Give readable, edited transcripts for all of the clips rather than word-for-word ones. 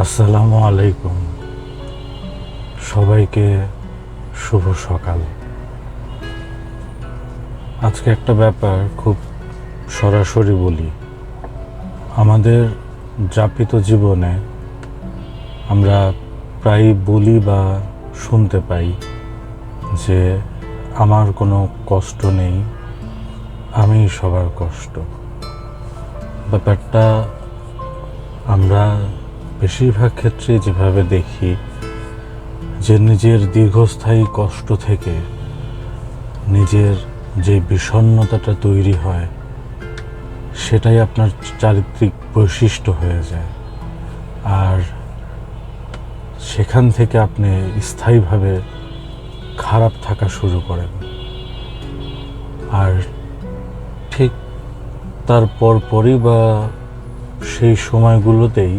আসসালামু আলাইকুম। সবাইকে শুভ সকাল। আজকে একটা ব্যাপার খুব সরাসরি বলি। আমাদের যাপিত জীবনে আমরা প্রায় বলি বা শুনতে পাই যে আমার কোনো কষ্ট নেই, আমি সবার কষ্ট। ব্যাপারটা আমরা বেশিরভাগ ক্ষেত্রে যেভাবে দেখি যে নিজের দীর্ঘস্থায়ী কষ্ট থেকে নিজের যে বিষণ্ণতাটা তৈরি হয় সেটাই আপনার চারিত্রিক বৈশিষ্ট্য হয়ে যায়, আর সেখান থেকে আপনি স্থায়ীভাবে খারাপ থাকা শুরু করেন। আর ঠিক তার পরপরই বা সেই সময়গুলোতেই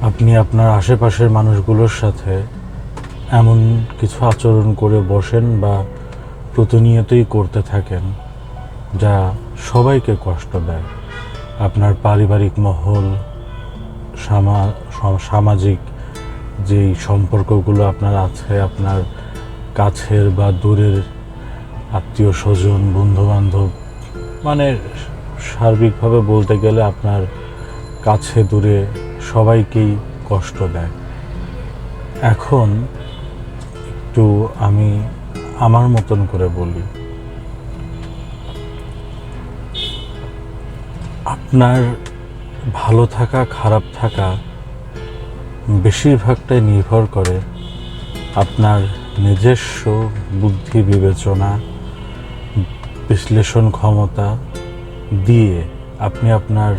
আপনি আপনার আশেপাশের মানুষগুলোর সাথে এমন কিছু আচরণ করে বসেন বা প্রতিনিয়তই করতে থাকেন যা সবাইকে কষ্ট দেয়। আপনার পারিবারিক মহল, সামাজিক যেই সম্পর্কগুলো আপনার আছে, আপনার কাছের বা দূরের আত্মীয় স্বজন, বন্ধুবান্ধব, মানে সার্বিকভাবে বলতে গেলে আপনার কাছে দূরে সবাইকেই কষ্ট দেয়। এখন একটু আমি আমার মতন করে বলি, আপনার ভালো থাকা খারাপ থাকা বেশিরভাগটাই নির্ভর করে আপনার নিজস্ব বুদ্ধি, বিবেচনা, বিশ্লেষণ ক্ষমতা দিয়ে আপনি আপনার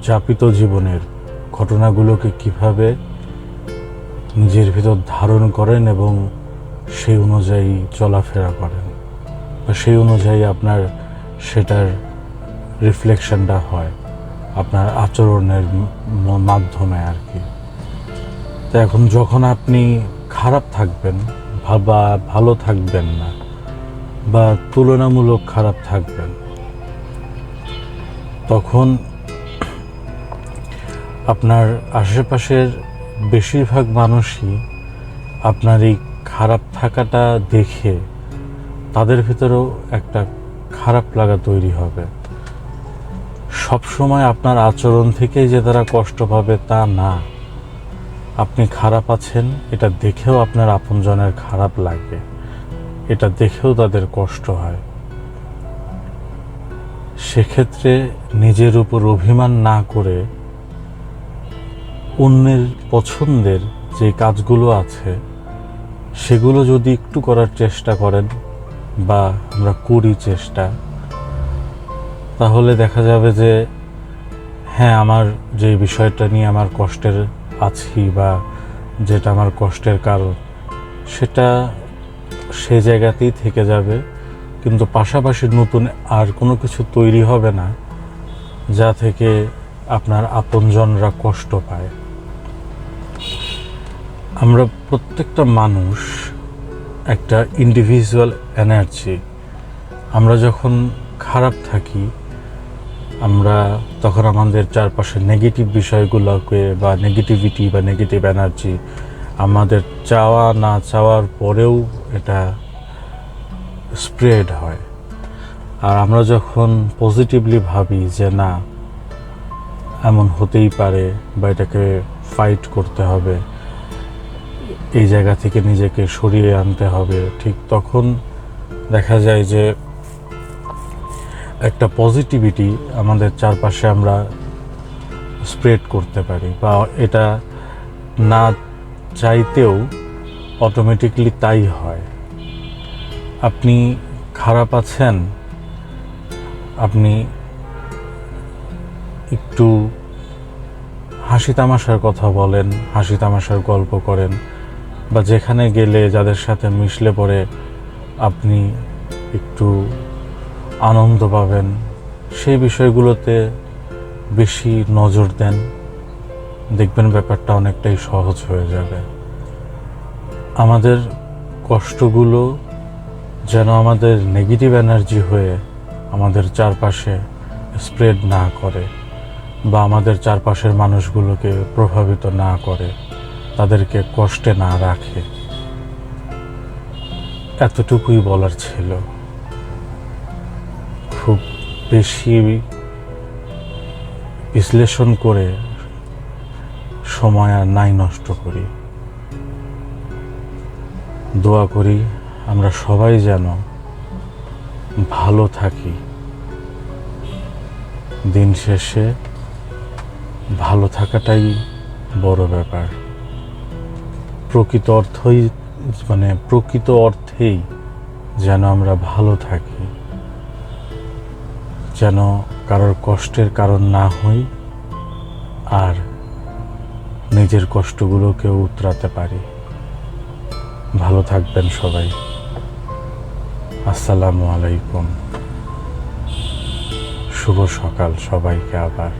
যাপিত জীবনের ঘটনাগুলোকে কিভাবে নিজের ভিতর ধারণ করেন এবং সেই অনুযায়ী চলাফেরা করেন, বা সেই অনুযায়ী আপনার সেটার রিফ্লেকশনটা হয় আপনার আচরণের মাধ্যমে আর কি। তো এখন যখন আপনি খারাপ থাকবেন বা ভালো থাকবেন না, বা তুলনামূলক খারাপ থাকবেন, তখন আপনার আশেপাশের বেশিরভাগ মানুষই আপনার এই খারাপ থাকাটা দেখে তাদের ভিতরেও একটা খারাপ লাগা তৈরি হবে। সবসময় আপনার আচরণ থেকেই যে তারা কষ্ট পাবে তা না। আপনি খারাপ আছেন এটা দেখেও আপনার আপনজনের খারাপ লাগে, এটা দেখেও তাদের কষ্ট হয়। সেক্ষেত্রে নিজের উপর অভিমান না করে অন্যের পছন্দের যে কাজগুলো আছে সেগুলো যদি একটু করার চেষ্টা করেন, বা আমরা করি চেষ্টা, তাহলে দেখা যাবে যে হ্যাঁ, আমার যে বিষয়টা নিয়ে আমার কষ্টের আছি বা যেটা আমার কষ্টের কারণ সেটা সে জায়গাতেই থেকে যাবে, কিন্তু পাশাপাশি নতুন আর কোনো কিছু তৈরি হবে না যা থেকে আপনার আপনজনরা কষ্ট পায়। আমরা প্রত্যেকটা মানুষ একটা ইন্ডিভিজুয়াল এনার্জি। আমরা যখন খারাপ থাকি আমরা তখন আমাদের চারপাশে নেগেটিভ বিষয়গুলোকে বা নেগেটিভিটি বা নেগেটিভ এনার্জি আমাদের চাওয়া না চাওয়ার পরেও এটা স্প্রেড হয়। আর আমরা যখন পজিটিভলি ভাবি যে না, এমন হতেই পারে বা এটাকে ফাইট করতে হবে, এই জায়গা থেকে নিজেকে সরিয়ে আনতে হবে, ঠিক তখন দেখা যায় যে একটা পজিটিভিটি আমাদের চারপাশে আমরা স্প্রেড করতে পারি, বা এটা না চাইতেও অটোমেটিকলি তাই হয়। আপনি খারাপ আছেন, আপনি একটু হাসি তামাশার কথা বলেন, হাসি তামাশার গল্প করেন, বা যেখানে গেলে যাদের সাথে মিশলে পরে আপনি একটু আনন্দ পাবেন, সেই বিষয়গুলোতে বেশি নজর দেন, দেখবেন ব্যাপারটা অনেকটাই সহজ হয়ে যাবে। আমাদের কষ্টগুলো যেন আমাদের নেগেটিভ এনার্জি হয়ে আমাদের চারপাশে স্প্রেড না করে, বা আমাদের চারপাশের মানুষগুলোকে প্রভাবিত না করে, তাদেরকে কষ্টে না রাখে। এতটুকুই বলার ছিল। খুব বেশি বিশ্লেষণ করে সময় আর নাই নষ্ট করি। দোয়া করি আমরা সবাই যেন ভালো থাকি। দিন শেষে ভালো থাকাটাই বড় ব্যাপার। প্রকৃত অর্থেই যেন আমরা ভালো থাকি, যেন কারোর কষ্টের কারণ না হই, আর নিজের কষ্টগুলোকেও উতরাতে পারি। ভালো থাকবেন সবাই। আসসালামু আলাইকুম। শুভ সকাল সবাইকে আবার।